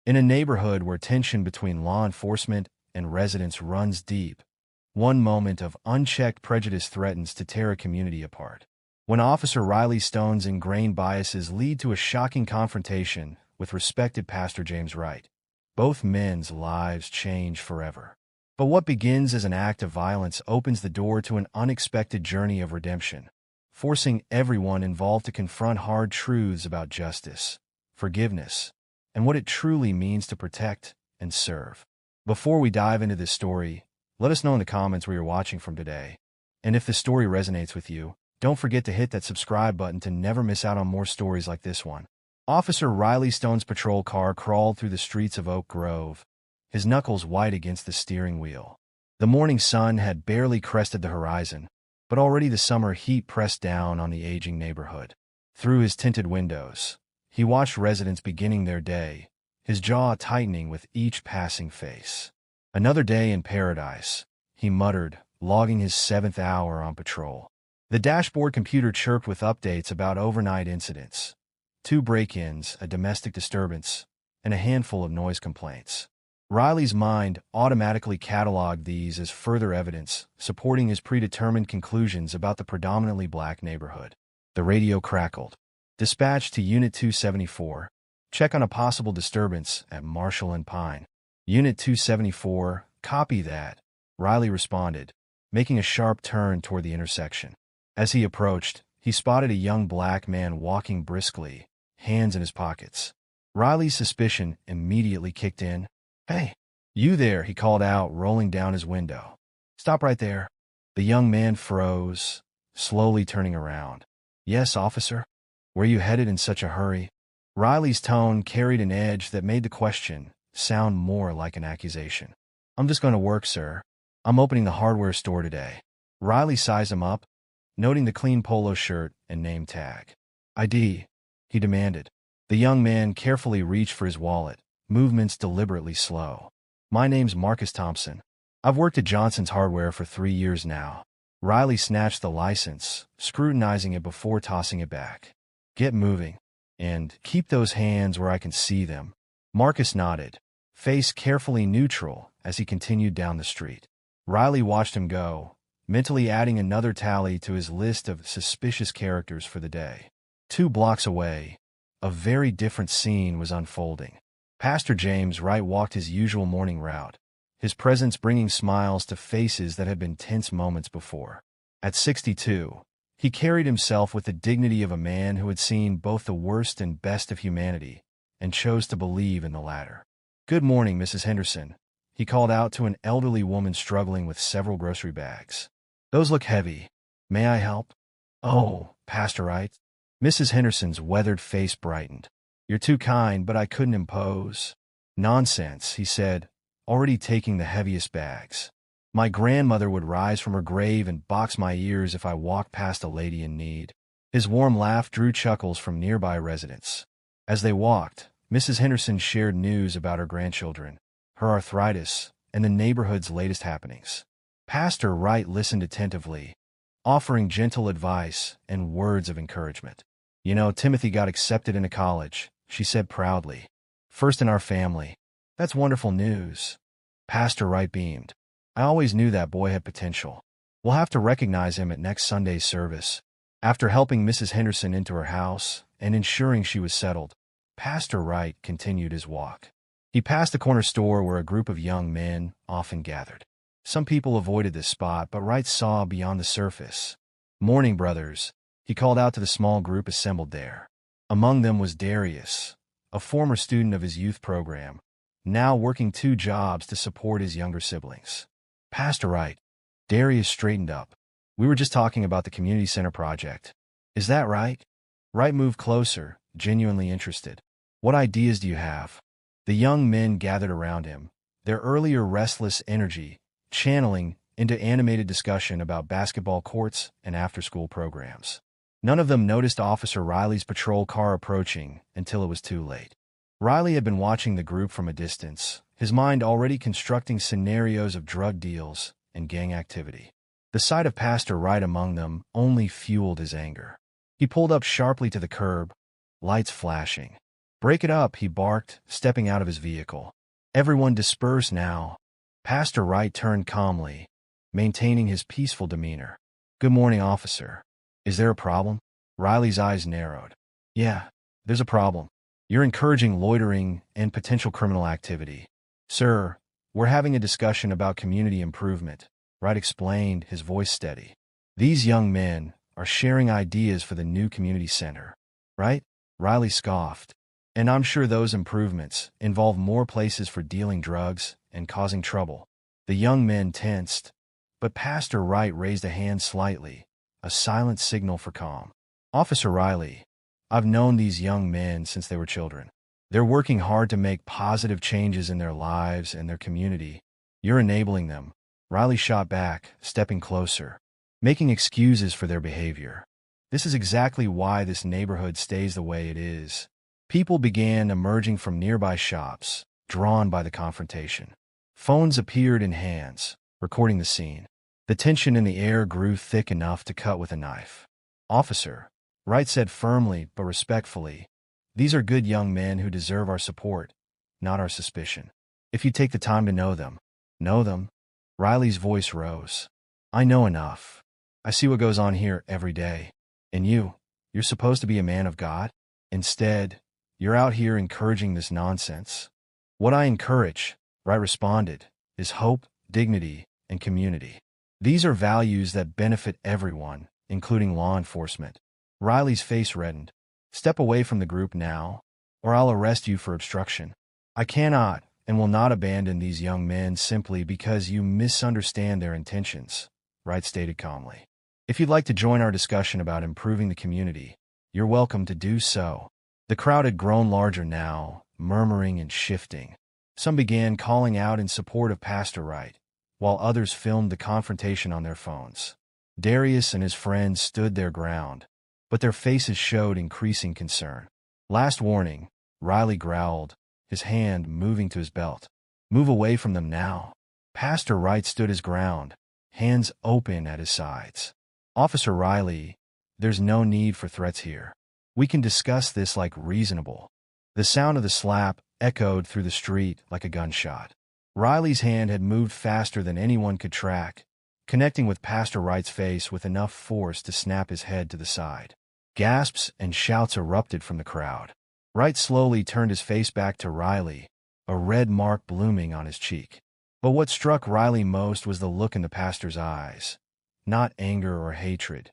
In a neighborhood where tension between law enforcement and residents runs deep, one moment of unchecked prejudice threatens to tear a community apart. When Officer Riley Stone's ingrained biases lead to a shocking confrontation with respected Pastor James Wright, both men's lives change forever. But what begins as an act of violence opens the door to an unexpected journey of redemption, forcing everyone involved to confront hard truths about justice, forgiveness, and what it truly means to protect and serve. Before we dive into this story, let us know in the comments where you're watching from today. And if this story resonates with you, don't forget to hit that subscribe button to never miss out on more stories like this one. Officer Riley Stone's patrol car crawled through the streets of Oak Grove, his knuckles white against the steering wheel. The morning sun had barely crested the horizon, but already the summer heat pressed down on the aging neighborhood. Through his tinted windows, he watched residents beginning their day, his jaw tightening with each passing face. "Another day in paradise," he muttered, logging his 7th hour on patrol. The dashboard computer chirped with updates about overnight incidents: 2 break-ins, a domestic disturbance, and a handful of noise complaints. Riley's mind automatically cataloged these as further evidence, supporting his predetermined conclusions about the predominantly black neighborhood. The radio crackled. "Dispatch to Unit 274. Check on a possible disturbance at Marshall and Pine." "Unit 274, copy that," Riley responded, making a sharp turn toward the intersection. As he approached, he spotted a young black man walking briskly, hands in his pockets. Riley's suspicion immediately kicked in. "Hey, you there," he called out, rolling down his window. "Stop right there." The young man froze, slowly turning around. "Yes, officer." "Where you headed in such a hurry?" Riley's tone carried an edge that made the question sound more like an accusation. "I'm just going to work, sir. I'm opening the hardware store today." Riley sized him up, noting the clean polo shirt and name tag. "ID," he demanded. The young man carefully reached for his wallet, movements deliberately slow. "My name's Marcus Thompson. I've worked at Johnson's Hardware for 3 years now." Riley snatched the license, scrutinizing it before tossing it back. "Get moving. And keep those hands where I can see them." Marcus nodded, face carefully neutral as he continued down the street. Riley watched him go, mentally adding another tally to his list of suspicious characters for the day. 2 blocks away, a very different scene was unfolding. Pastor James Wright walked his usual morning route, his presence bringing smiles to faces that had been tense moments before. At 62, he carried himself with the dignity of a man who had seen both the worst and best of humanity and chose to believe in the latter. "Good morning, Mrs. Henderson," he called out to an elderly woman struggling with several grocery bags. "Those look heavy. May I help?" "Oh, Pastor Wright." Mrs. Henderson's weathered face brightened. "You're too kind, but I couldn't impose." "Nonsense," he said, already taking the heaviest bags. "My grandmother would rise from her grave and box my ears if I walked past a lady in need." His warm laugh drew chuckles from nearby residents. As they walked, Mrs. Henderson shared news about her grandchildren, her arthritis, and the neighborhood's latest happenings. Pastor Wright listened attentively, offering gentle advice and words of encouragement. "You know, Timothy got accepted into college," she said proudly. "First in our family." "That's wonderful news." Pastor Wright beamed. "I always knew that boy had potential. We'll have to recognize him at next Sunday's service." After helping Mrs. Henderson into her house and ensuring she was settled, Pastor Wright continued his walk. He passed a corner store where a group of young men often gathered. Some people avoided this spot, but Wright saw beyond the surface. "Morning, brothers," he called out to the small group assembled there. Among them was Darius, a former student of his youth program, now working 2 jobs to support his younger siblings. "Pastor Wright." Darius straightened up. "We were just talking about the community center project." "Is that right?" Wright moved closer, genuinely interested. "What ideas do you have?" The young men gathered around him, their earlier restless energy channeling into animated discussion about basketball courts and after-school programs. None of them noticed Officer Riley's patrol car approaching until it was too late. Riley had been watching the group from a distance, his mind already constructing scenarios of drug deals and gang activity. The sight of Pastor Wright among them only fueled his anger. He pulled up sharply to the curb, lights flashing. "Break it up," he barked, stepping out of his vehicle. "Everyone disperse now." Pastor Wright turned calmly, maintaining his peaceful demeanor. "Good morning, officer. Is there a problem?" Riley's eyes narrowed. "Yeah, there's a problem. You're encouraging loitering and potential criminal activity." "Sir, we're having a discussion about community improvement," Wright explained, his voice steady. "These young men are sharing ideas for the new community center, right?" Riley scoffed. "And I'm sure those improvements involve more places for dealing drugs and causing trouble." The young men tensed, but Pastor Wright raised a hand slightly, a silent signal for calm. "Officer Riley, I've known these young men since they were children. They're working hard to make positive changes in their lives and their community. You're enabling them." Riley shot back, stepping closer, "making excuses for their behavior. This is exactly why this neighborhood stays the way it is." People began emerging from nearby shops, drawn by the confrontation. Phones appeared in hands, recording the scene. The tension in the air grew thick enough to cut with a knife. "Officer," Wright said firmly but respectfully, "these are good young men who deserve our support, not our suspicion. If you take the time to know them." "Know them?" Riley's voice rose. "I know enough. I see what goes on here every day. And you're supposed to be a man of God? Instead, you're out here encouraging this nonsense." "What I encourage," Wright responded, "is hope, dignity, and community. These are values that benefit everyone, including law enforcement." Riley's face reddened. "Step away from the group now, or I'll arrest you for obstruction." "I cannot and will not abandon these young men simply because you misunderstand their intentions," Wright stated calmly. "If you'd like to join our discussion about improving the community, you're welcome to do so." The crowd had grown larger now, murmuring and shifting. Some began calling out in support of Pastor Wright, while others filmed the confrontation on their phones. Darius and his friends stood their ground, but their faces showed increasing concern. "Last warning," Riley growled, his hand moving to his belt. "Move away from them now." Pastor Wright stood his ground, hands open at his sides. "Officer Riley, there's no need for threats here. We can discuss this like reasonable." The sound of the slap echoed through the street like a gunshot. Riley's hand had moved faster than anyone could track, connecting with Pastor Wright's face with enough force to snap his head to the side. Gasps and shouts erupted from the crowd. Wright slowly turned his face back to Riley, a red mark blooming on his cheek. But what struck Riley most was the look in the pastor's eyes. Not anger or hatred,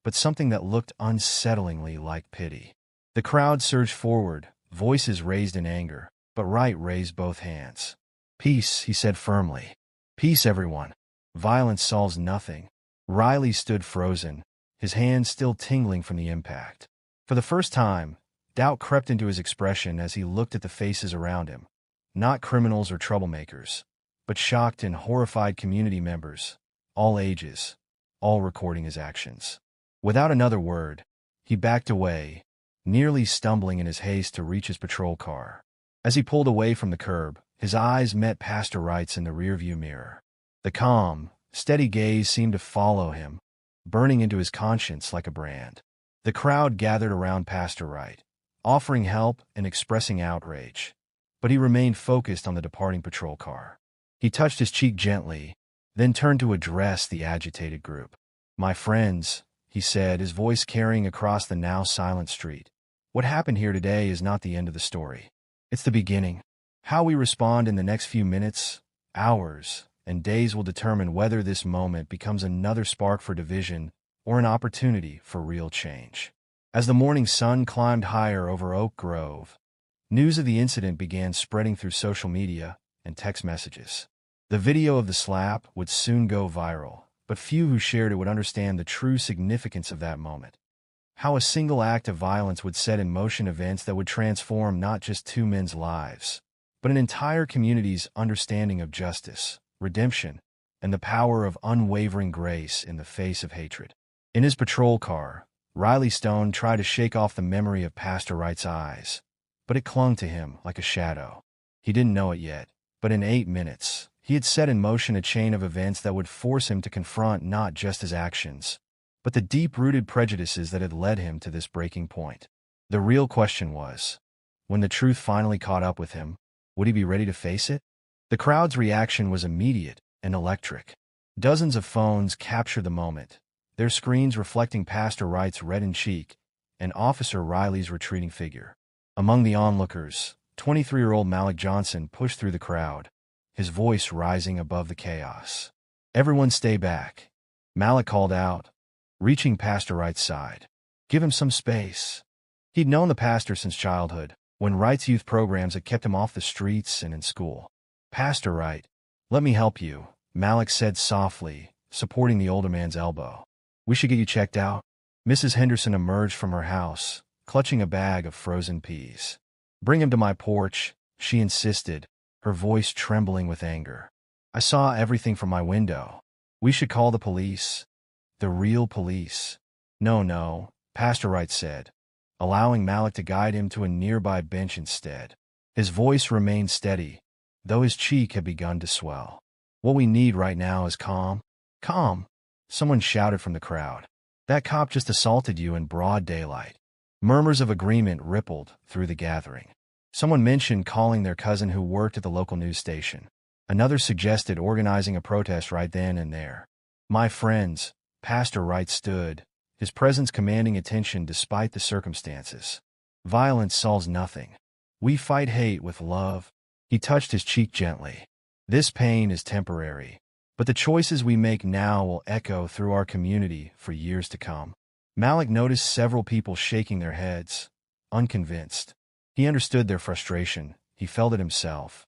but something that looked unsettlingly like pity. The crowd surged forward, voices raised in anger, but Wright raised both hands. "Peace," he said firmly. "Peace, everyone. Violence solves nothing." Riley stood frozen, his hands still tingling from the impact. For the first time, doubt crept into his expression as he looked at the faces around him. Not criminals or troublemakers, but shocked and horrified community members, all ages, all recording his actions. Without another word, he backed away, nearly stumbling in his haste to reach his patrol car. As he pulled away from the curb, his eyes met Pastor Wright's in the rearview mirror. The calm, steady gaze seemed to follow him, burning into his conscience like a brand. The crowd gathered around Pastor Wright, offering help and expressing outrage, but he remained focused on the departing patrol car. He touched his cheek gently, then turned to address the agitated group. "My friends," he said, his voice carrying across the now silent street, "what happened here today is not the end of the story. It's the beginning. How we respond in the next few minutes, hours, and days will determine whether this moment becomes another spark for division or an opportunity for real change." As the morning sun climbed higher over Oak Grove, news of the incident began spreading through social media and text messages. The video of the slap would soon go viral, but few who shared it would understand the true significance of that moment. How a single act of violence would set in motion events that would transform not just two men's lives, but an entire community's understanding of justice, redemption, and the power of unwavering grace in the face of hatred. In his patrol car, Riley Stone tried to shake off the memory of Pastor Wright's eyes, but it clung to him like a shadow. He didn't know it yet, but in 8 minutes, he had set in motion a chain of events that would force him to confront not just his actions, but the deep-rooted prejudices that had led him to this breaking point. The real question was, When the truth finally caught up with him, would he be ready to face it? The crowd's reaction was immediate and electric. Dozens of phones captured the moment, their screens reflecting Pastor Wright's reddened cheek and Officer Riley's retreating figure. Among the onlookers, 23-year-old Malik Johnson pushed through the crowd, his voice rising above the chaos. "Everyone stay back," Malik called out, reaching Pastor Wright's side. "Give him some space." He'd known the pastor since childhood, when Wright's youth programs had kept him off the streets and in school. "Pastor Wright, let me help you," Malik said softly, supporting the older man's elbow. "We should get you checked out." Mrs. Henderson emerged from her house, clutching a bag of frozen peas. "Bring him to my porch," she insisted, her voice trembling with anger. "I saw everything from my window. We should call the police." "The real police." No, Pastor Wright said, allowing Malik to guide him to a nearby bench instead. His voice remained steady, though his cheek had begun to swell. "What we need right now is calm." "Calm," someone shouted from the crowd. "That cop just assaulted you in broad daylight." Murmurs of agreement rippled through the gathering. Someone mentioned calling their cousin who worked at the local news station. Another suggested organizing a protest right then and there. "My friends," Pastor Wright stood, his presence commanding attention despite the circumstances. "Violence solves nothing. We fight hate with love." He touched his cheek gently. "This pain is temporary, but the choices we make now will echo through our community for years to come." Malik noticed several people shaking their heads, unconvinced. He understood their frustration, he felt it himself.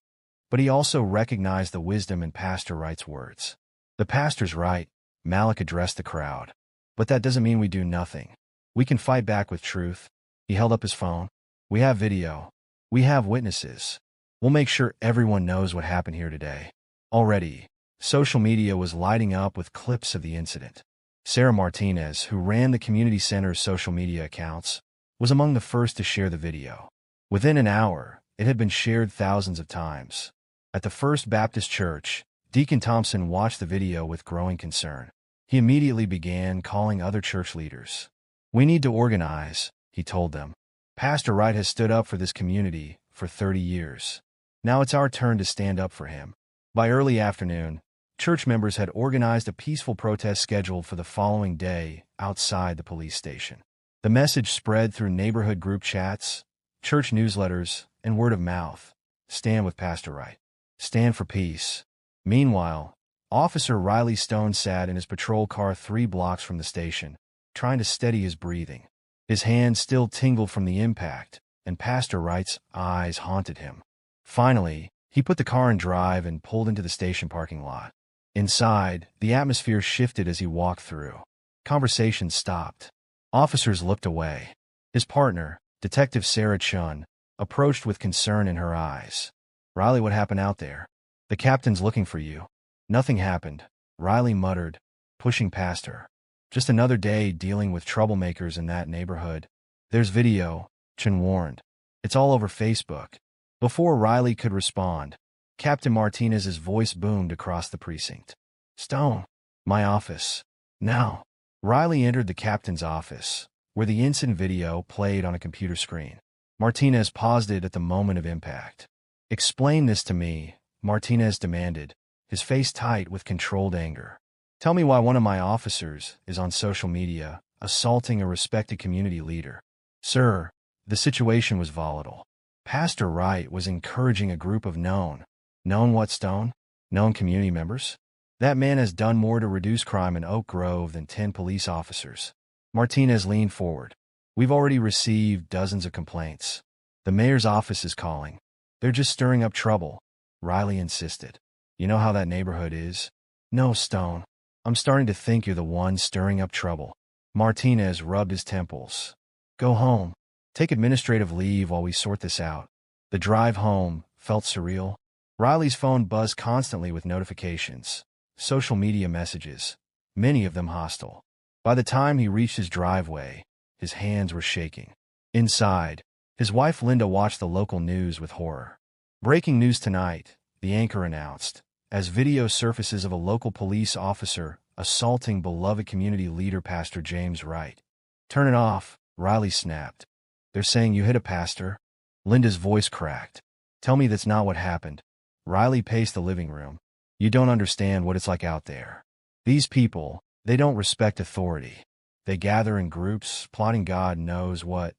But he also recognized the wisdom in Pastor Wright's words. "The pastor's right," Malik addressed the crowd. "But that doesn't mean we do nothing. We can fight back with truth." He held up his phone. "We have video. We have witnesses. We'll make sure everyone knows what happened here today." Already, social media was lighting up with clips of the incident. Sarah Martinez, who ran the community center's social media accounts, was among the first to share the video. Within an hour, it had been shared thousands of times. At the First Baptist Church, Deacon Thompson watched the video with growing concern. He immediately began calling other church leaders. "We need to organize," he told them. "Pastor Wright has stood up for this community for 30 years. Now it's our turn to stand up for him." By early afternoon, church members had organized a peaceful protest scheduled for the following day outside the police station. The message spread through neighborhood group chats, church newsletters, and word of mouth. "Stand with Pastor Wright. Stand for peace." Meanwhile, Officer Riley Stone sat in his patrol car 3 blocks from the station, trying to steady his breathing. His hands still tingled from the impact, and Pastor Wright's eyes haunted him. Finally, he put the car in drive and pulled into the station parking lot. Inside, the atmosphere shifted as he walked through. Conversations stopped. Officers looked away. His partner, Detective Sarah Chun, approached with concern in her eyes. "Riley, what happened out there?" "The captain's looking for you." "Nothing happened," Riley muttered, pushing past her. "Just another day dealing with troublemakers in that neighborhood." "There's video," Chun warned. "It's all over Facebook." Before Riley could respond, Captain Martinez's voice boomed across the precinct. "Stone, my office. Now." Riley entered the captain's office, where the incident video played on a computer screen. Martinez paused it at the moment of impact. "Explain this to me," Martinez demanded, his face tight with controlled anger. "Tell me why one of my officers is on social media, assaulting a respected community leader." "Sir, the situation was volatile. Pastor Wright was encouraging a group of known what, Stone? Known community members? That man has done more to reduce crime in Oak Grove than 10 police officers." Martinez leaned forward. "We've already received dozens of complaints. The mayor's office is calling. They're just stirring up trouble," Riley insisted. "You know how that neighborhood is." "No, Stone. I'm starting to think you're the one stirring up trouble." Martinez rubbed his temples. "Go home. Take administrative leave while we sort this out." The drive home felt surreal. Riley's phone buzzed constantly with notifications, social media messages, many of them hostile. By the time he reached his driveway, his hands were shaking. Inside, his wife Linda watched the local news with horror. "Breaking news tonight," the anchor announced, as video surfaces of a local police officer assaulting beloved community leader Pastor James Wright. "Turn it off," Riley snapped. "They're saying you hit a pastor." Linda's voice cracked. Tell me that's not what happened. Riley paced the living room. You don't understand what it's like out there. These people, they don't respect authority. They gather in groups, plotting God knows what.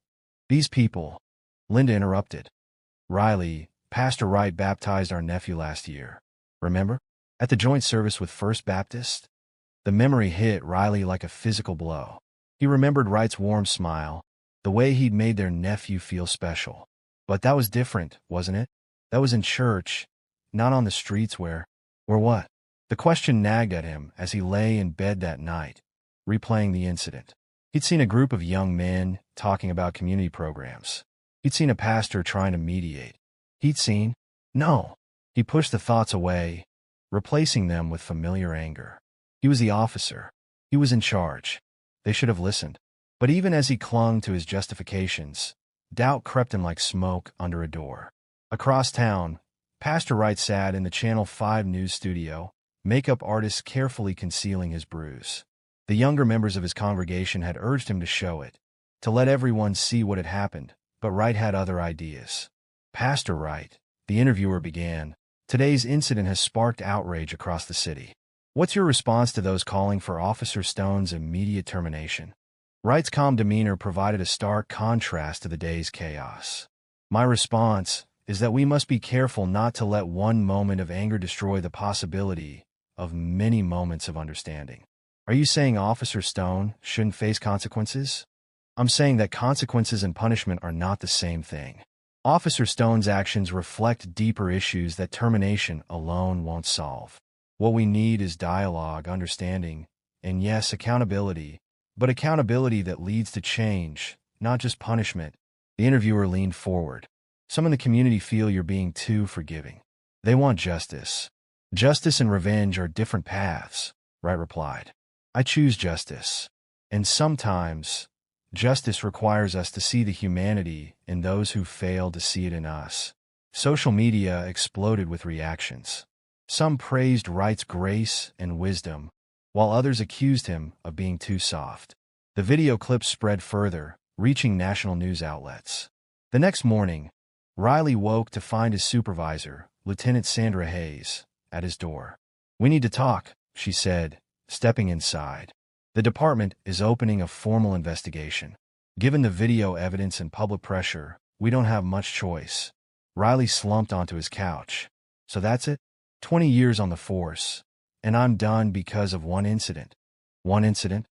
These people, Linda interrupted. Riley, Pastor Wright baptized our nephew last year. Remember? At the joint service with First Baptist? The memory hit Riley like a physical blow. He remembered Wright's warm smile, the way he'd made their nephew feel special. But that was different, wasn't it? That was in church, not on the streets where what? The question nagged at him as he lay in bed that night, replaying the incident. He'd seen a group of young men talking about community programs. He'd seen a pastor trying to mediate. He'd seen, no. He pushed the thoughts away, replacing them with familiar anger. He was the officer. He was in charge. They should have listened. But even as he clung to his justifications, doubt crept in like smoke under a door. Across town, Pastor Wright sat in the Channel 5 news studio, makeup artist carefully concealing his bruise. The younger members of his congregation had urged him to show it, to let everyone see what had happened, but Wright had other ideas. Pastor Wright, the interviewer began, today's incident has sparked outrage across the city. What's your response to those calling for Officer Stone's immediate termination? Wright's calm demeanor provided a stark contrast to the day's chaos. My response is that we must be careful not to let one moment of anger destroy the possibility of many moments of understanding. Are you saying Officer Stone shouldn't face consequences? I'm saying that consequences and punishment are not the same thing. Officer Stone's actions reflect deeper issues that termination alone won't solve. What we need is dialogue, understanding, and yes, accountability, but accountability that leads to change, not just punishment. The interviewer leaned forward. Some in the community feel you're being too forgiving. They want justice. Justice and revenge are different paths, Wright replied. I choose justice. And sometimes, justice requires us to see the humanity in those who fail to see it in us. Social media exploded with reactions. Some praised Wright's grace and wisdom, while others accused him of being too soft. The video clips spread further, reaching national news outlets. The next morning, Riley woke to find his supervisor, Lieutenant Sandra Hayes, at his door. We need to talk, she said, stepping inside. The department is opening a formal investigation. Given the video evidence and public pressure, we don't have much choice. Riley slumped onto his couch. So that's it? 20 years on the force, and I'm done because of one incident. One incident?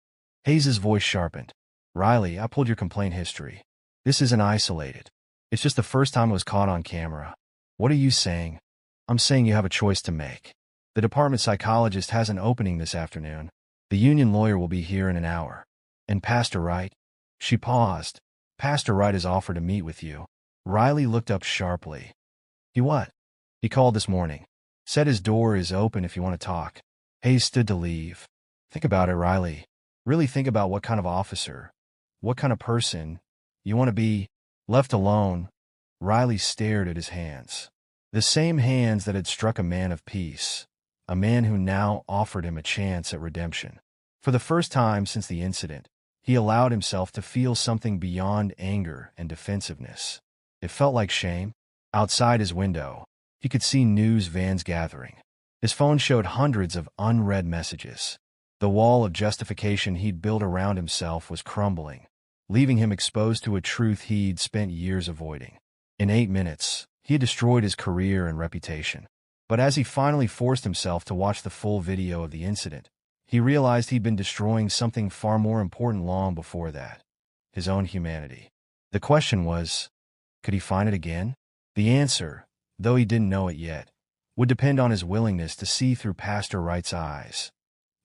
Hayes' voice sharpened. Riley, I pulled your complaint history. This isn't isolated. It's just the first time it was caught on camera. What are you saying? I'm saying you have a choice to make. The department psychologist has an opening this afternoon. The union lawyer will be here in an hour. And Pastor Wright? She paused. Pastor Wright has offered to meet with you. Riley looked up sharply. He what? He called this morning. Said his door is open if you want to talk. Hayes stood to leave. Think about it, Riley. Really think about what kind of officer, what kind of person you want to be. Left alone, Riley stared at his hands. The same hands that had struck a man of peace, a man who now offered him a chance at redemption. For the first time since the incident, he allowed himself to feel something beyond anger and defensiveness. It felt like shame. Outside his window, he could see news vans gathering. His phone showed hundreds of unread messages. The wall of justification he'd built around himself was crumbling, leaving him exposed to a truth he'd spent years avoiding. In 8 minutes, he had destroyed his career and reputation. But as he finally forced himself to watch the full video of the incident, he realized he'd been destroying something far more important long before that, his own humanity. The question was, could he find it again? The answer, though he didn't know it yet, would depend on his willingness to see through Pastor Wright's eyes,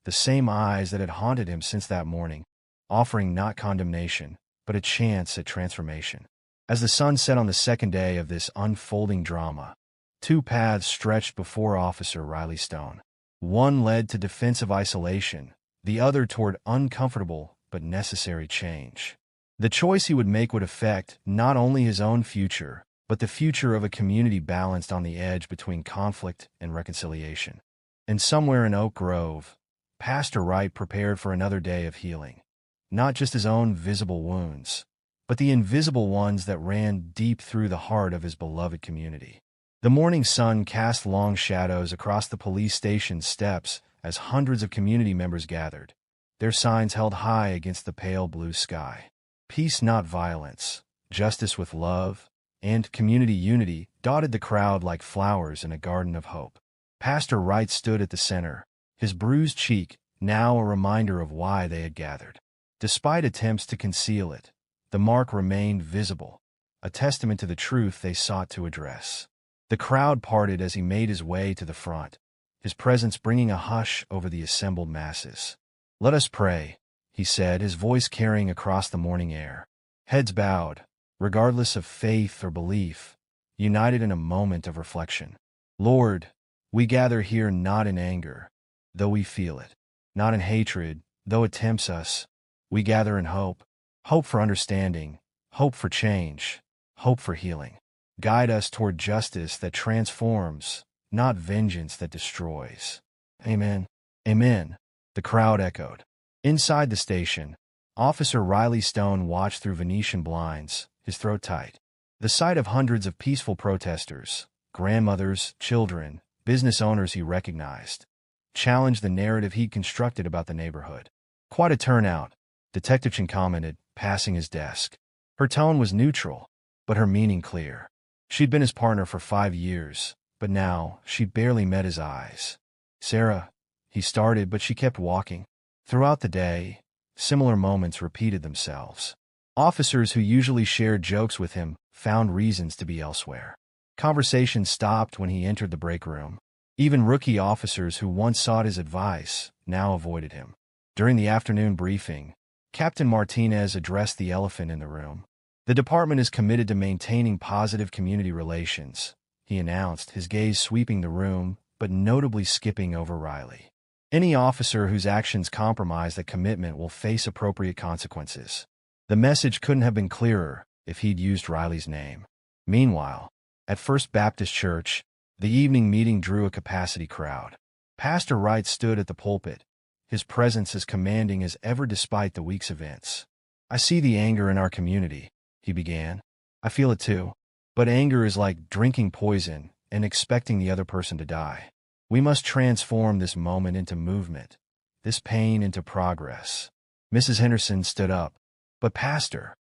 the same eyes that had haunted him since that morning, offering not condemnation, but a chance at transformation. As the sun set on the second day of this unfolding drama, 2 paths stretched before Officer Riley Stone. One led to defensive isolation, the other toward uncomfortable but necessary change. The choice he would make would affect not only his own future, but the future of a community balanced on the edge between conflict and reconciliation. And somewhere in Oak Grove, Pastor Wright prepared for another day of healing. Not just his own visible wounds, but the invisible ones that ran deep through the heart of his beloved community. The morning sun cast long shadows across the police station steps as hundreds of community members gathered, their signs held high against the pale blue sky. Peace, not violence, justice with love, and community unity dotted the crowd like flowers in a garden of hope. Pastor Wright stood at the center, his bruised cheek now a reminder of why they had gathered. Despite attempts to conceal it, the mark remained visible, a testament to the truth they sought to address. The crowd parted as he made his way to the front, his presence bringing a hush over the assembled masses. "Let us pray," he said, his voice carrying across the morning air. Heads bowed, regardless of faith or belief, united in a moment of reflection. "Lord, we gather here not in anger, though we feel it, not in hatred, though it tempts us. We gather in hope, hope for understanding, hope for change, hope for healing. Guide us toward justice that transforms, not vengeance that destroys." Amen. Amen, the crowd echoed. Inside the station, Officer Riley Stone watched through Venetian blinds, his throat tight. The sight of hundreds of peaceful protesters, grandmothers, children, business owners he recognized, challenged the narrative he'd constructed about the neighborhood. "Quite a turnout," Detective Chen commented, passing his desk. Her tone was neutral, but her meaning clear. She'd been his partner for 5 years, but now she'd barely met his eyes. "Sarah," he started, but she kept walking. Throughout the day, similar moments repeated themselves. Officers who usually shared jokes with him found reasons to be elsewhere. Conversation stopped when he entered the break room. Even rookie officers who once sought his advice now avoided him. During the afternoon briefing, Captain Martinez addressed the elephant in the room. "The department is committed to maintaining positive community relations," he announced, his gaze sweeping the room, but notably skipping over Riley. "Any officer whose actions compromise that commitment will face appropriate consequences." The message couldn't have been clearer if he'd used Riley's name. Meanwhile, at First Baptist Church, the evening meeting drew a capacity crowd. Pastor Wright stood at the pulpit, his presence as commanding as ever despite the week's events. "I see the anger in our community," he began. "I feel it too. But anger is like drinking poison and expecting the other person to die. We must transform this moment into movement, this pain into progress." Mrs. Henderson stood up. "But Pastor,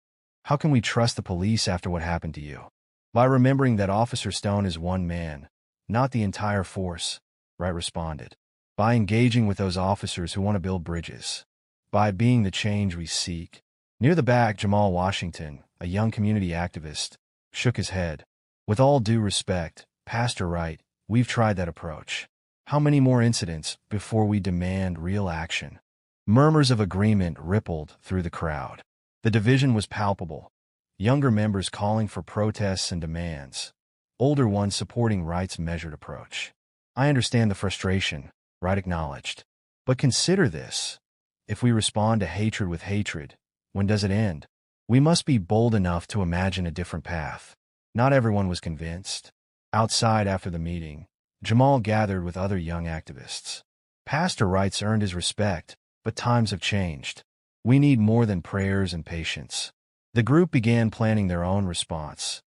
how can we trust the police after what happened to you?" "By remembering that Officer Stone is one man, not the entire force," Wright responded. "By engaging with those officers who want to build bridges. By being the change we seek." Near the back, Jamal Washington, a young community activist, shook his head. "With all due respect, Pastor Wright, we've tried that approach. How many more incidents before we demand real action?" Murmurs of agreement rippled through the crowd. The division was palpable. Younger members calling for protests and demands, older ones supporting Wright's measured approach. "I understand the frustration," Wright acknowledged. "But consider this. If we respond to hatred with hatred, when does it end? We must be bold enough to imagine a different path." Not everyone was convinced. Outside after the meeting, Jamal gathered with other young activists. "Pastor Wright's earned his respect, but times have changed. We need more than prayers and patience." The group began planning their own response,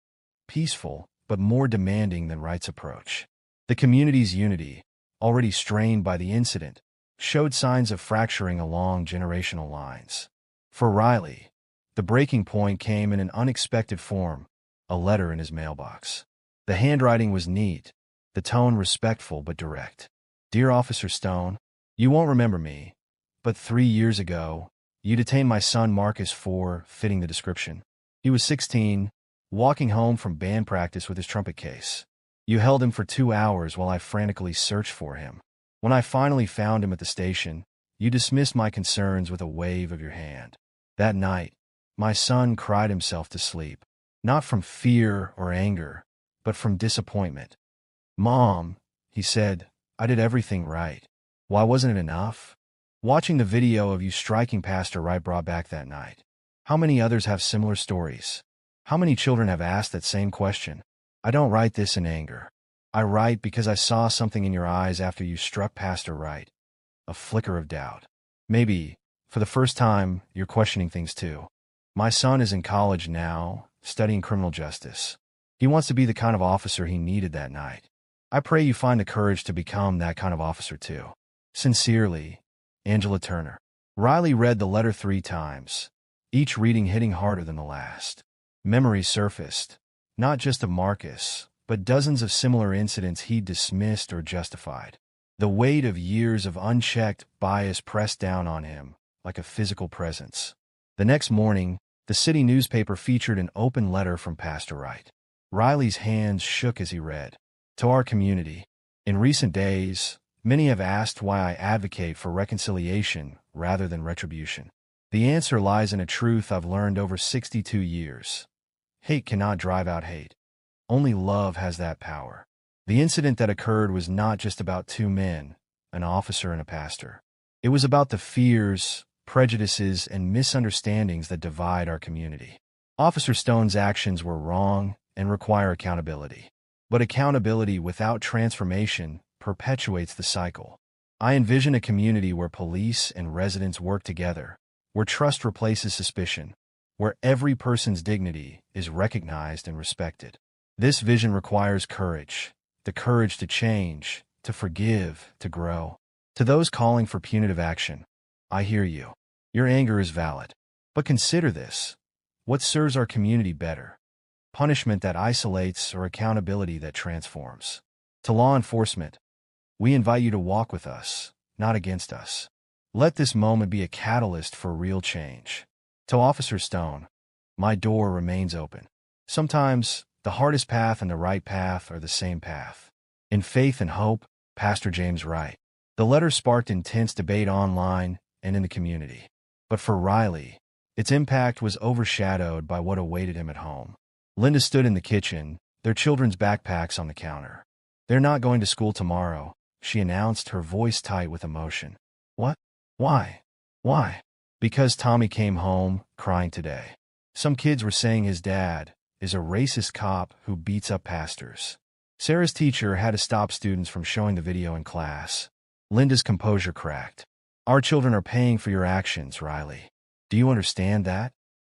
peaceful but more demanding than Wright's approach. The community's unity, already strained by the incident, showed signs of fracturing along generational lines. For Riley, the breaking point came in an unexpected form, a letter in his mailbox. The handwriting was neat, the tone respectful but direct. "Dear Officer Stone, you won't remember me, but 3 years ago, you detained my son Marcus for fitting the description. He was 16, walking home from band practice with his trumpet case. You held him for 2 hours while I frantically searched for him. When I finally found him at the station, you dismissed my concerns with a wave of your hand. That night, my son cried himself to sleep, not from fear or anger, but from disappointment. 'Mom,' he said, 'I did everything right. Why wasn't it enough?' Watching the video of you striking Pastor Wright brought back that night. How many others have similar stories? How many children have asked that same question? I don't write this in anger. I write because I saw something in your eyes after you struck Pastor Wright. A flicker of doubt. Maybe, for the first time, you're questioning things too. My son is in college now, studying criminal justice. He wants to be the kind of officer he needed that night. I pray you find the courage to become that kind of officer too. Sincerely, Angela Turner. Riley read the letter 3 times, each reading hitting harder than the last. Memories surfaced, not just of Marcus, but dozens of similar incidents he'd dismissed or justified. The weight of years of unchecked bias pressed down on him, like a physical presence. The next morning, the city newspaper featured an open letter from Pastor Wright. Riley's hands shook as he read. To our community, in recent days, many have asked why I advocate for reconciliation rather than retribution. The answer lies in a truth I've learned over 62 years. Hate cannot drive out hate. Only love has that power. The incident that occurred was not just about 2 men, an officer and a pastor. It was about the fears, prejudices, and misunderstandings that divide our community. Officer Stone's actions were wrong and require accountability. But accountability without transformation perpetuates the cycle. I envision a community where police and residents work together, where trust replaces suspicion, where every person's dignity is recognized and respected. This vision requires courage, the courage to change, to forgive, to grow. To those calling for punitive action, I hear you. Your anger is valid. But consider this. What serves our community better? Punishment that isolates or accountability that transforms? To law enforcement, we invite you to walk with us, not against us. Let this moment be a catalyst for real change. To Officer Stone, my door remains open. Sometimes, the hardest path and the right path are the same path. In Faith and Hope, Pastor James Wright. The letter sparked intense debate online and in the community. But for Riley, its impact was overshadowed by what awaited him at home. Linda stood in the kitchen, their children's backpacks on the counter. They're not going to school tomorrow, she announced, her voice tight with emotion. What? Why? Why? Because Tommy came home, crying today. Some kids were saying his dad is a racist cop who beats up pastors. Sarah's teacher had to stop students from showing the video in class. Linda's composure cracked. Our children are paying for your actions, Riley. Do you understand that?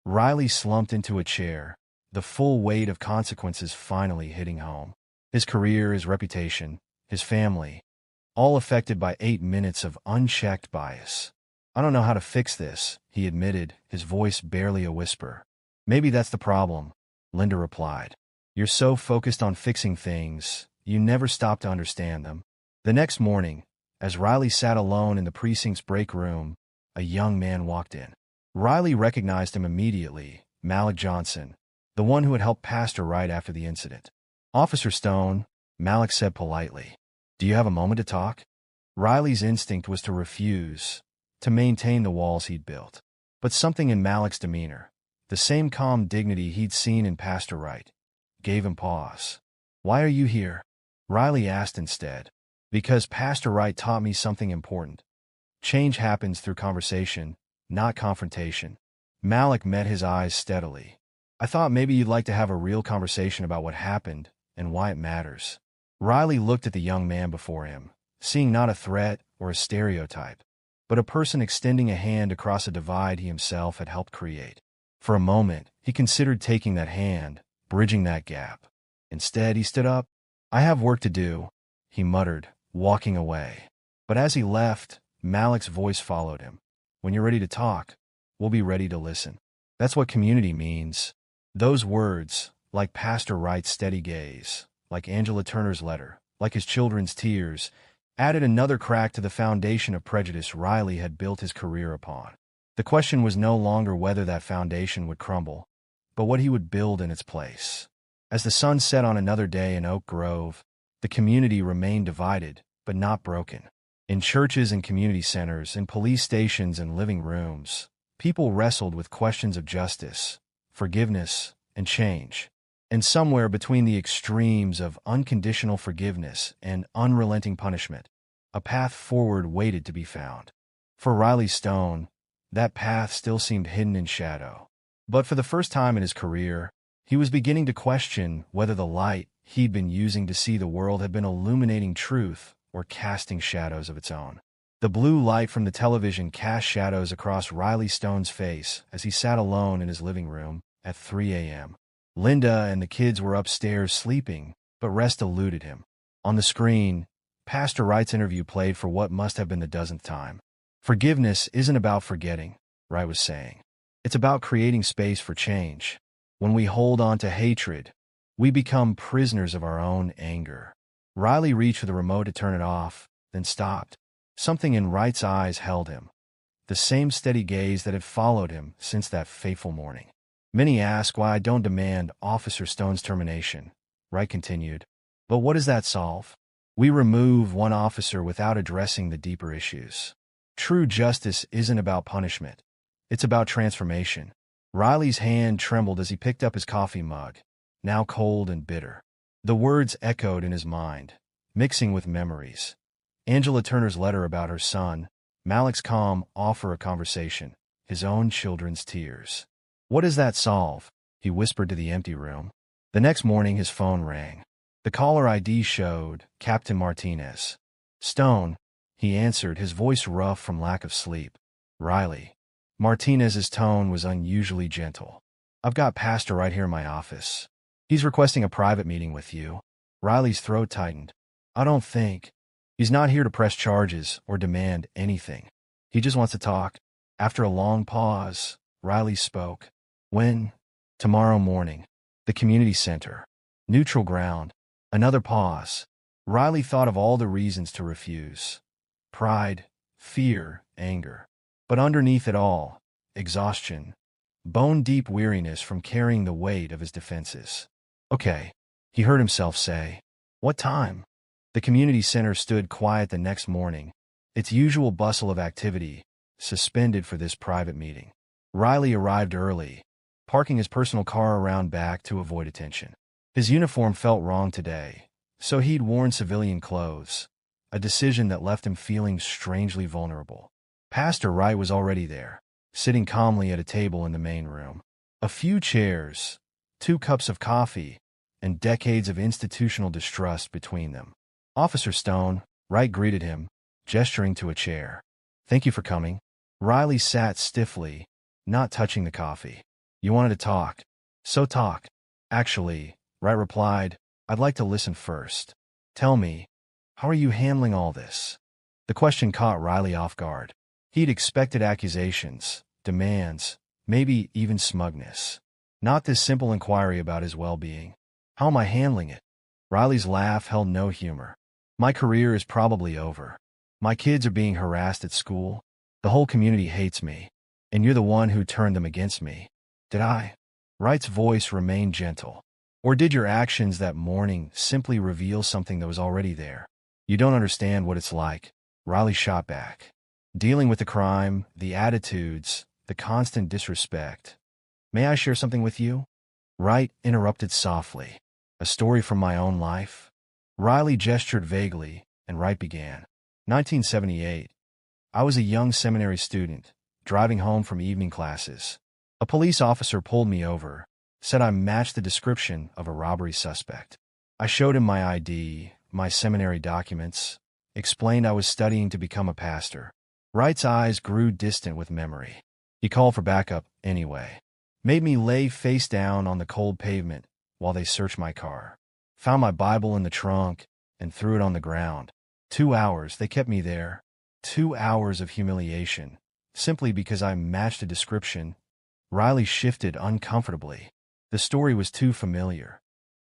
Riley slumped into a chair, the full weight of consequences finally hitting home. His career, his reputation, his family, all affected by 8 minutes of unchecked bias. I don't know how to fix this, he admitted, his voice barely a whisper. Maybe that's the problem, Linda replied. You're so focused on fixing things, you never stop to understand them. The next morning, as Riley sat alone in the precinct's break room, a young man walked in. Riley recognized him immediately, Malik Johnson, the one who had helped Pastor Wright after the incident. Officer Stone, Malik said politely. Do you have a moment to talk? Riley's instinct was to refuse, to maintain the walls he'd built. But something in Malik's demeanor, the same calm dignity he'd seen in Pastor Wright, gave him pause. Why are you here? Riley asked instead. Because Pastor Wright taught me something important. Change happens through conversation, not confrontation. Malik met his eyes steadily. I thought maybe you'd like to have a real conversation about what happened and why it matters. Riley looked at the young man before him, seeing not a threat or a stereotype, but a person extending a hand across a divide he himself had helped create. For a moment, he considered taking that hand, bridging that gap. Instead, he stood up. I have work to do, he muttered, walking away. But as he left, Malik's voice followed him. When you're ready to talk, we'll be ready to listen. That's what community means. Those words, like Pastor Wright's steady gaze, like Angela Turner's letter, like his children's tears, added another crack to the foundation of prejudice Riley had built his career upon. The question was no longer whether that foundation would crumble, but what he would build in its place. As the sun set on another day in Oak Grove, the community remained divided, but not broken. In churches and community centers, in police stations and living rooms, people wrestled with questions of justice, forgiveness, and change. And somewhere between the extremes of unconditional forgiveness and unrelenting punishment, a path forward waited to be found. For Riley Stone, that path still seemed hidden in shadow. But for the first time in his career, he was beginning to question whether the light he'd been using to see the world had been illuminating truth or casting shadows of its own. The blue light from the television cast shadows across Riley Stone's face as he sat alone in his living room at 3 a.m. Linda and the kids were upstairs sleeping, but rest eluded him. On the screen, Pastor Wright's interview played for what must have been the dozenth time. Forgiveness isn't about forgetting, Wright was saying. It's about creating space for change. When we hold on to hatred, we become prisoners of our own anger. Riley reached for the remote to turn it off, then stopped. Something in Wright's eyes held him, the same steady gaze that had followed him since that fateful morning. Many ask why I don't demand Officer Stone's termination, Wright continued. But what does that solve? We remove one officer without addressing the deeper issues. True justice isn't about punishment. It's about transformation. Riley's hand trembled as he picked up his coffee mug, now cold and bitter. The words echoed in his mind, mixing with memories. Angela Turner's letter about her son, Malik's calm offer of conversation, his own children's tears. What does that solve? He whispered to the empty room. The next morning his phone rang. The caller ID showed Captain Martinez. Stone, he answered, his voice rough from lack of sleep. Riley. Martinez's tone was unusually gentle. I've got Pastor right here in my office. He's requesting a private meeting with you. Riley's throat tightened. I don't think. He's not here to press charges or demand anything. He just wants to talk. After a long pause, Riley spoke. When? Tomorrow morning. The community center. Neutral ground. Another pause. Riley thought of all the reasons to refuse. Pride, fear, anger. But underneath it all, exhaustion. Bone-deep weariness from carrying the weight of his defenses. Okay, he heard himself say. What time? The community center stood quiet the next morning, its usual bustle of activity suspended for this private meeting. Riley arrived early, parking his personal car around back to avoid attention. His uniform felt wrong today, so he'd worn civilian clothes, a decision that left him feeling strangely vulnerable. Pastor Wright was already there, sitting calmly at a table in the main room. A few chairs, 2 cups of coffee, and decades of institutional distrust between them. Officer Stone, Wright greeted him, gesturing to a chair. Thank you for coming. Riley sat stiffly, not touching the coffee. You wanted to talk. So talk. Actually, Wright replied, I'd like to listen first. Tell me, how are you handling all this? The question caught Riley off guard. He'd expected accusations, demands, maybe even smugness. Not this simple inquiry about his well-being. How am I handling it? Riley's laugh held no humor. My career is probably over. My kids are being harassed at school. The whole community hates me. And you're the one who turned them against me. Did I? Wright's voice remained gentle. Or did your actions that morning simply reveal something that was already there? You don't understand what it's like. Riley shot back. Dealing with the crime, the attitudes, the constant disrespect. May I share something with you? Wright interrupted softly. A story from my own life? Riley gestured vaguely, and Wright began. 1978. I was a young seminary student, driving home from evening classes. A police officer pulled me over, said I matched the description of a robbery suspect. I showed him my ID, my seminary documents, explained I was studying to become a pastor. Wright's eyes grew distant with memory. He called for backup anyway. Made me lay face down on the cold pavement while they searched my car. Found my Bible in the trunk and threw it on the ground. 2 hours they kept me there. 2 hours of humiliation, simply because I matched a description. Riley shifted uncomfortably. The story was too familiar.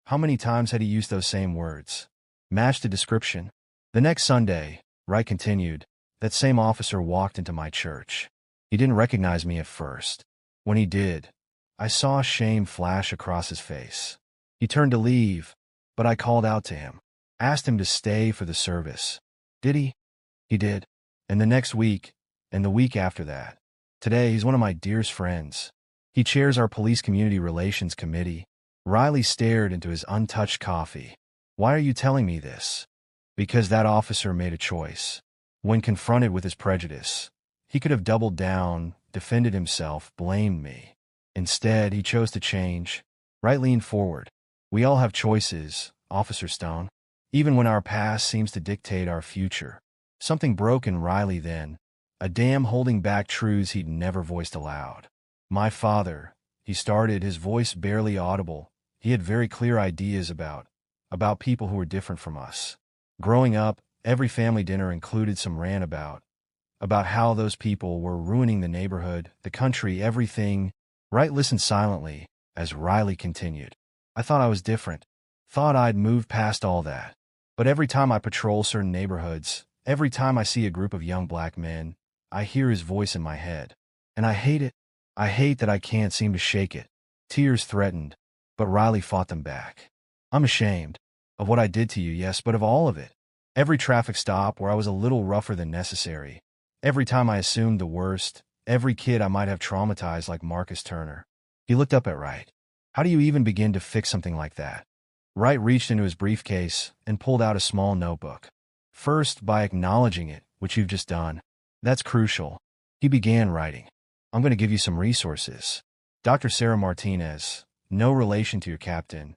How many times had he used those same words? Matched a description. The next Sunday, Wright continued, that same officer walked into my church. He didn't recognize me at first. When he did, I saw shame flash across his face. He turned to leave, but I called out to him, asked him to stay for the service. Did he? He did. And the next week, and the week after that. Today, he's one of my dearest friends. He chairs our police community relations committee. Riley stared into his untouched coffee. Why are you telling me this? Because that officer made a choice. When confronted with his prejudice, he could have doubled down, defended himself, blamed me. Instead, he chose to change. Wright leaned forward. We all have choices, Officer Stone. Even when our past seems to dictate our future. Something broke in Riley then, a dam holding back truths he'd never voiced aloud. My father, he started, his voice barely audible. He had very clear ideas about people who were different from us. Growing up, every family dinner included some rant about how those people were ruining the neighborhood, the country, everything. Wright listened silently as Riley continued. I thought I was different. Thought I'd moved past all that. But every time I patrol certain neighborhoods, every time I see a group of young black men, I hear his voice in my head. And I hate it. I hate that I can't seem to shake it. Tears threatened, but Riley fought them back. I'm ashamed of what I did to you, yes, but of all of it. Every traffic stop where I was a little rougher than necessary. Every time I assumed the worst. Every kid I might have traumatized like Marcus Turner. He looked up at Wright. How do you even begin to fix something like that? Wright reached into his briefcase and pulled out a small notebook. First, by acknowledging it, which you've just done. That's crucial. He began writing. I'm going to give you some resources. Dr. Sarah Martinez, no relation to your captain,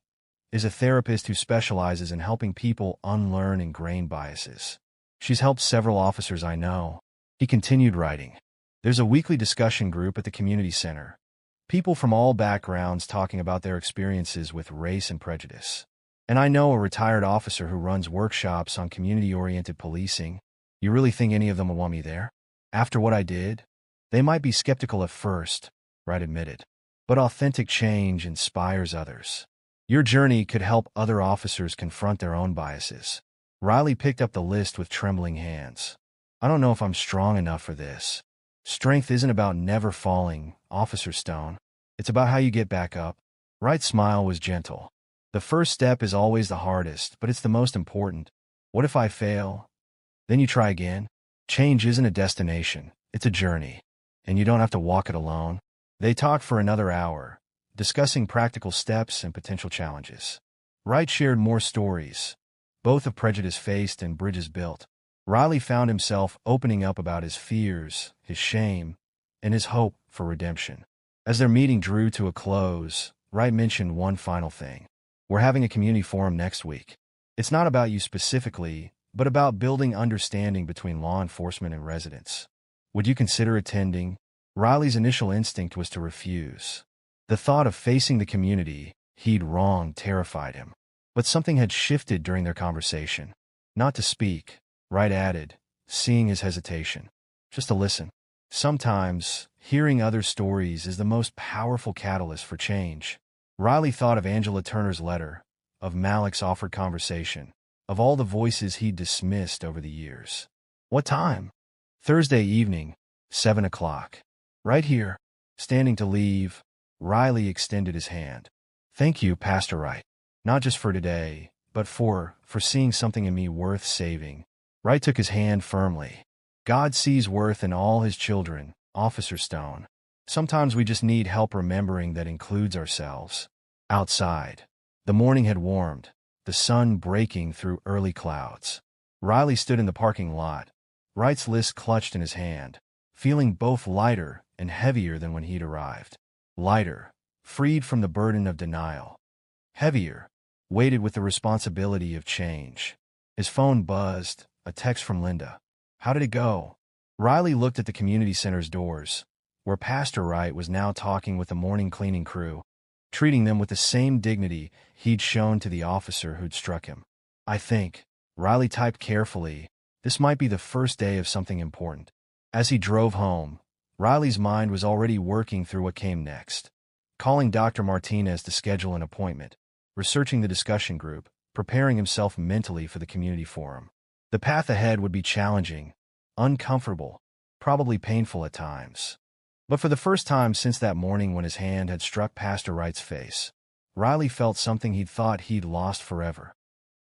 is a therapist who specializes in helping people unlearn ingrained biases. She's helped several officers I know. He continued writing. There's a weekly discussion group at the community center. People from all backgrounds talking about their experiences with race and prejudice. And I know a retired officer who runs workshops on community-oriented policing. You really think any of them would want me there? After what I did? They might be skeptical at first, Wright admitted. But authentic change inspires others. Your journey could help other officers confront their own biases. Riley picked up the list with trembling hands. I don't know if I'm strong enough for this. Strength isn't about never falling, Officer Stone. It's about how you get back up. Wright's smile was gentle. The first step is always the hardest, but it's the most important. What if I fail? Then you try again. Change isn't a destination, it's a journey. And you don't have to walk it alone. They talked for another hour, discussing practical steps and potential challenges. Wright shared more stories, both of prejudice faced and bridges built. Riley found himself opening up about his fears, his shame, and his hope for redemption. As their meeting drew to a close, Wright mentioned one final thing. We're having a community forum next week. It's not about you specifically, but about building understanding between law enforcement and residents. Would you consider attending? Riley's initial instinct was to refuse. The thought of facing the community he'd wronged terrified him. But something had shifted during their conversation. Not to speak, Wright added, seeing his hesitation. Just to listen. Sometimes, hearing other stories is the most powerful catalyst for change. Riley thought of Angela Turner's letter, of Malik's offered conversation, of all the voices he'd dismissed over the years. What time? Thursday evening, 7 o'clock. Right here. Standing to leave, Riley extended his hand. Thank you, Pastor Wright. Not just for today, but for seeing something in me worth saving. Wright took his hand firmly. God sees worth in all his children, Officer Stone. Sometimes we just need help remembering that includes ourselves. Outside, the morning had warmed, the sun breaking through early clouds. Riley stood in the parking lot, Wright's list clutched in his hand, feeling both lighter and heavier than when he'd arrived. Lighter, freed from the burden of denial. Heavier, weighted with the responsibility of change. His phone buzzed, a text from Linda. How did it go? Riley looked at the community center's doors, where Pastor Wright was now talking with the morning cleaning crew, treating them with the same dignity he'd shown to the officer who'd struck him. I think, Riley typed carefully, this might be the first day of something important. As he drove home, Riley's mind was already working through what came next. Calling Dr. Martinez to schedule an appointment, researching the discussion group, preparing himself mentally for the community forum. The path ahead would be challenging, uncomfortable, probably painful at times. But for the first time since that morning when his hand had struck Pastor Wright's face, Riley felt something he'd thought he'd lost forever.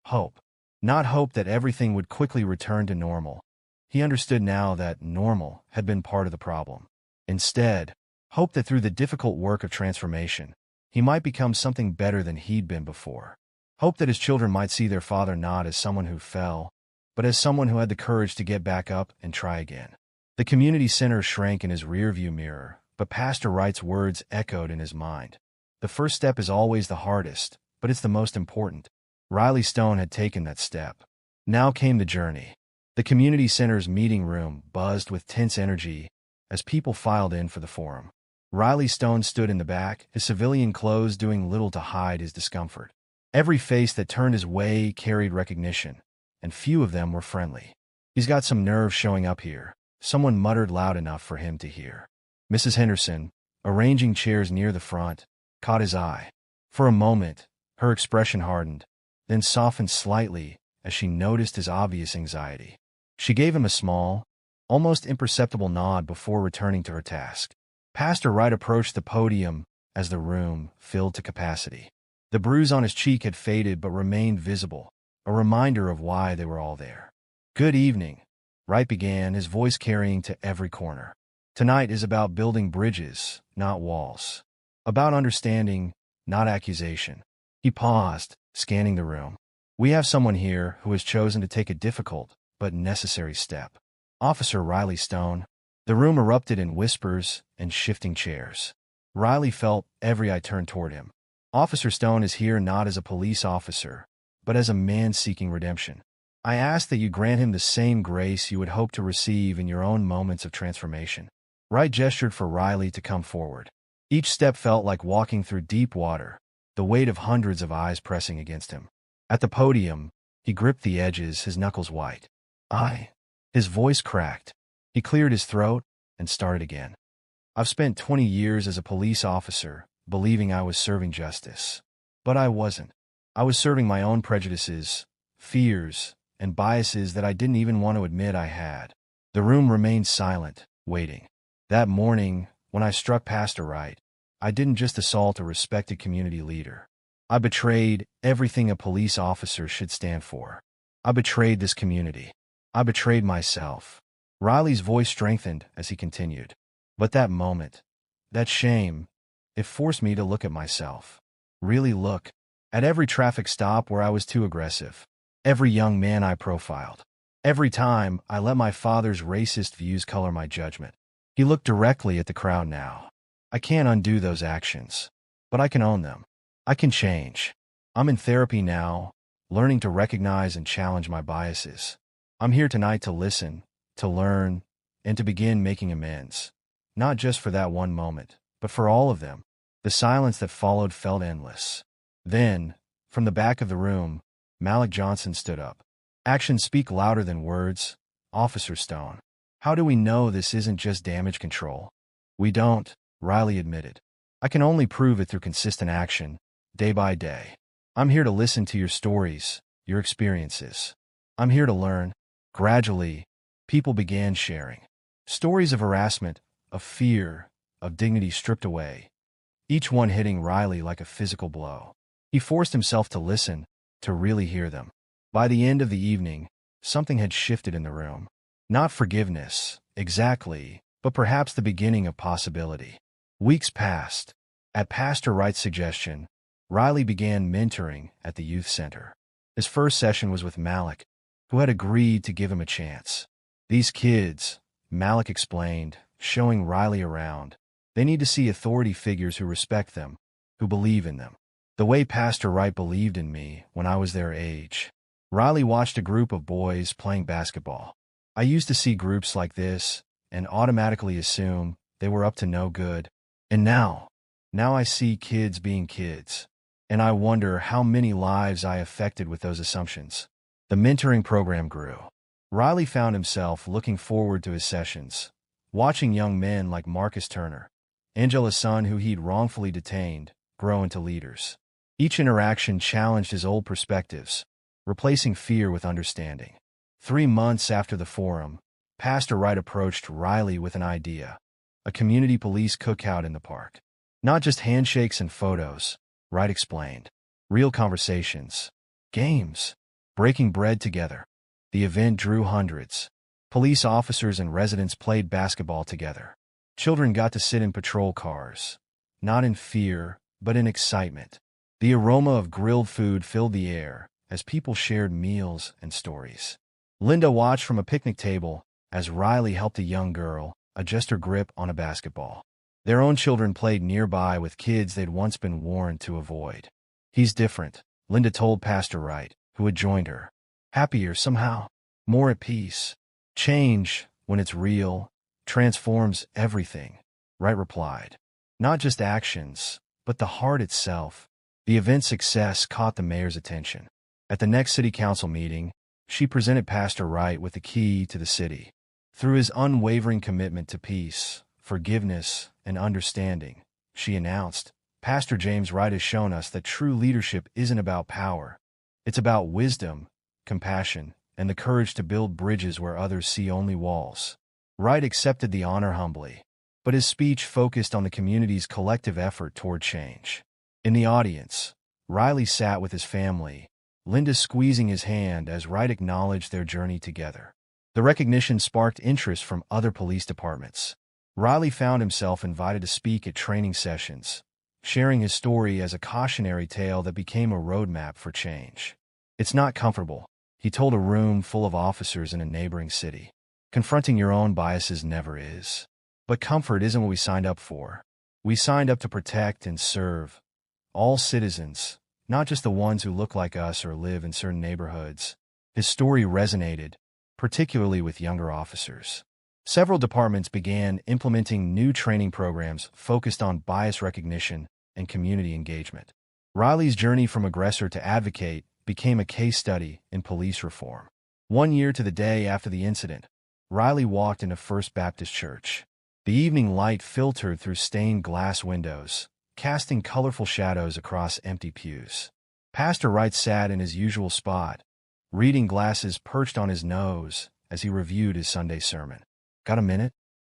Hope. Not hope that everything would quickly return to normal. He understood now that normal had been part of the problem. Instead, hope that through the difficult work of transformation, he might become something better than he'd been before. Hope that his children might see their father not as someone who fell, but as someone who had the courage to get back up and try again. The community center shrank in his rearview mirror, but Pastor Wright's words echoed in his mind. The first step is always the hardest, but it's the most important. Riley Stone had taken that step. Now came the journey. The community center's meeting room buzzed with tense energy as people filed in for the forum. Riley Stone stood in the back, his civilian clothes doing little to hide his discomfort. Every face that turned his way carried recognition, and few of them were friendly. "He's got some nerve showing up here," someone muttered loud enough for him to hear. Mrs. Henderson, arranging chairs near the front, caught his eye. For a moment, her expression hardened, then softened slightly as she noticed his obvious anxiety. She gave him a small, almost imperceptible nod before returning to her task. Pastor Wright approached the podium as the room filled to capacity. The bruise on his cheek had faded but remained visible, a reminder of why they were all there. "Good evening," Wright began, his voice carrying to every corner. "Tonight is about building bridges, not walls. About understanding, not accusation." He paused, scanning the room. "We have someone here who has chosen to take a difficult but necessary step. Officer Riley Stone." The room erupted in whispers and shifting chairs. Riley felt every eye turn toward him. "Officer Stone is here not as a police officer, but as a man seeking redemption. I ask that you grant him the same grace you would hope to receive in your own moments of transformation." Wright gestured for Riley to come forward. Each step felt like walking through deep water, the weight of hundreds of eyes pressing against him. At the podium, he gripped the edges, his knuckles white. His voice cracked. He cleared his throat and started again. "I've spent 20 years as a police officer, believing I was serving justice. But I wasn't. I was serving my own prejudices, fears, and biases that I didn't even want to admit I had." The room remained silent, waiting. That morning, when I struck Pastor Wright, I didn't just assault a respected community leader. I betrayed everything a police officer should stand for. I betrayed this community. I betrayed myself. Riley's voice strengthened as he continued. But that moment, that shame, it forced me to look at myself. Really look. At every traffic stop where I was too aggressive. Every young man I profiled. Every time I let my father's racist views color my judgment. He looked directly at the crowd now. "I can't undo those actions, but I can own them. I can change. I'm in therapy now, learning to recognize and challenge my biases. I'm here tonight to listen, to learn, and to begin making amends. Not just for that one moment, but for all of them." The silence that followed felt endless. Then, from the back of the room, Malik Johnson stood up. "Actions speak louder than words, Officer Stone. How do we know this isn't just damage control?" "We don't," Riley admitted. "I can only prove it through consistent action, day by day. I'm here to listen to your stories, your experiences. I'm here to learn." Gradually, people began sharing. Stories of harassment, of fear, of dignity stripped away, each one hitting Riley like a physical blow. He forced himself to listen, to really hear them. By the end of the evening, something had shifted in the room. Not forgiveness, exactly, but perhaps the beginning of possibility. Weeks passed. At Pastor Wright's suggestion, Riley began mentoring at the youth center. His first session was with Malik, who had agreed to give him a chance. "These kids," Malik explained, showing Riley around, "they need to see authority figures who respect them, who believe in them. The way Pastor Wright believed in me when I was their age." Riley watched a group of boys playing basketball. "I used to see groups like this and automatically assume they were up to no good. And now I see kids being kids. And I wonder how many lives I affected with those assumptions." The mentoring program grew. Riley found himself looking forward to his sessions, watching young men like Marcus Turner, Angela's son who he'd wrongfully detained, grow into leaders. Each interaction challenged his old perspectives, replacing fear with understanding. 3 months after the forum, Pastor Wright approached Riley with an idea: a community police cookout in the park. "Not just handshakes and photos," Wright explained. "Real conversations, games, breaking bread together." The event drew hundreds. Police officers and residents played basketball together. Children got to sit in patrol cars, not in fear, but in excitement. The aroma of grilled food filled the air as people shared meals and stories. Linda watched from a picnic table as Riley helped a young girl adjust her grip on a basketball. Their own children played nearby with kids they'd once been warned to avoid. "He's different," Linda told Pastor Wright, who had joined her. "Happier somehow." more at peace. Change, when it's real, transforms everything, Wright replied. Not just actions, but the heart itself. The event's success caught the mayor's attention. At the next city council meeting, she presented Pastor Wright with the key to the city. Through his unwavering commitment to peace, forgiveness, and understanding, she announced, Pastor James Wright has shown us that true leadership isn't about power. It's about wisdom, compassion, and the courage to build bridges where others see only walls. Wright accepted the honor humbly, but his speech focused on the community's collective effort toward change. In the audience, Riley sat with his family, Linda squeezing his hand as Wright acknowledged their journey together. The recognition sparked interest from other police departments. Riley found himself invited to speak at training sessions, sharing his story as a cautionary tale that became a roadmap for change. It's not comfortable, he told a room full of officers in a neighboring city. Confronting your own biases never is. But comfort isn't what we signed up for. We signed up to protect and serve all citizens, not just the ones who look like us or live in certain neighborhoods. His story resonated, particularly with younger officers. Several departments began implementing new training programs focused on bias recognition and community engagement. Riley's journey from aggressor to advocate became a case study in police reform. 1 year to the day after the incident, Riley walked into First Baptist Church. The evening light filtered through stained glass windows, casting colorful shadows across empty pews. Pastor Wright sat in his usual spot, reading glasses perched on his nose as he reviewed his Sunday sermon. Got a minute?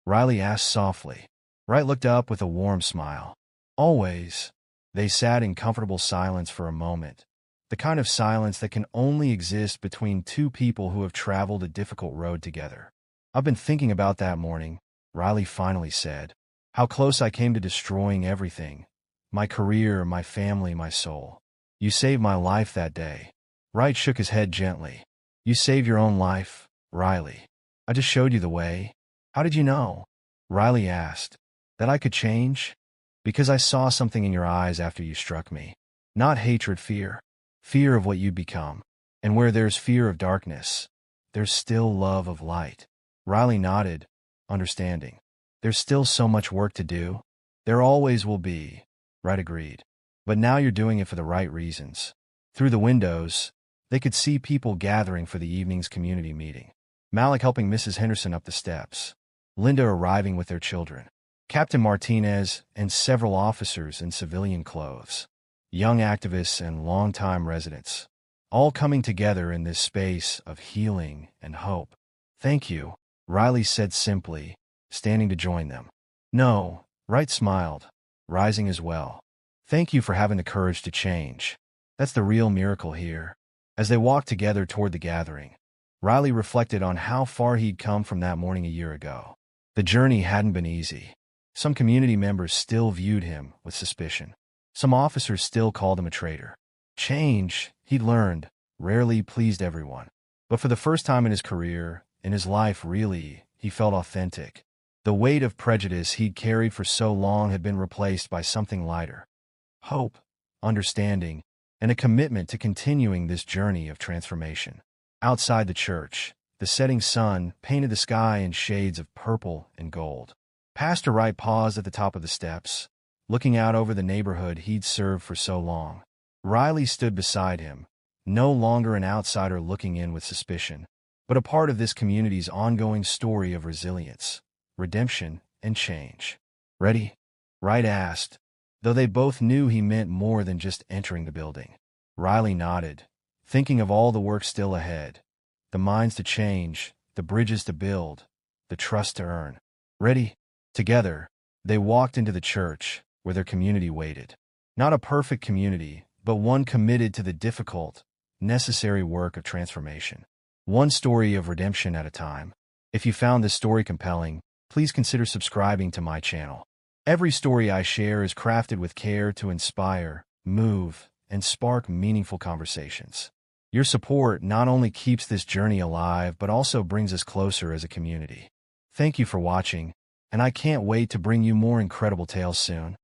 Riley asked softly. Wright looked up with a warm smile. Always. They sat in comfortable silence for a moment, the kind of silence that can only exist between two people who have traveled a difficult road together. I've been thinking about that morning, Riley finally said. How close I came to destroying everything. My career, my family, my soul. You saved my life that day. Wright shook his head gently. You saved your own life, Riley. I just showed you the way. How did you know? Riley asked. That I could change? Because I saw something in your eyes after you struck me. Not hatred, fear. Fear of what you'd become. And where there's fear of darkness, there's still love of light. Riley nodded, understanding. There's still so much work to do. There always will be, Wright agreed. But now you're doing it for the right reasons. Through the windows, they could see people gathering for the evening's community meeting. Malik helping Mrs. Henderson up the steps. Linda arriving with their children. Captain Martinez and several officers in civilian clothes. Young activists and longtime residents. All coming together in this space of healing and hope. Thank you, Riley said simply, standing to join them. No, Wright smiled, rising as well. Thank you for having the courage to change. That's the real miracle here. As they walked together toward the gathering, Riley reflected on how far he'd come from that morning a year ago. The journey hadn't been easy. Some community members still viewed him with suspicion. Some officers still called him a traitor. Change, he'd learned, rarely pleased everyone. But for the first time in his career, in his life really, he felt authentic. The weight of prejudice he'd carried for so long had been replaced by something lighter. Hope, understanding, and a commitment to continuing this journey of transformation. Outside the church, the setting sun painted the sky in shades of purple and gold. Pastor Wright paused at the top of the steps, looking out over the neighborhood he'd served for so long. Riley stood beside him, no longer an outsider looking in with suspicion, but a part of this community's ongoing story of resilience, redemption, and change. Ready? Wright asked, though they both knew he meant more than just entering the building. Riley nodded, thinking of all the work still ahead. The minds to change, the bridges to build, the trust to earn. Ready? Together, they walked into the church, where their community waited. Not a perfect community, but one committed to the difficult, necessary work of transformation. One story of redemption at a time. If you found this story compelling, please consider subscribing to my channel. Every story I share is crafted with care to inspire, move, and spark meaningful conversations. Your support not only keeps this journey alive, but also brings us closer as a community. Thank you for watching, and I can't wait to bring you more incredible tales soon.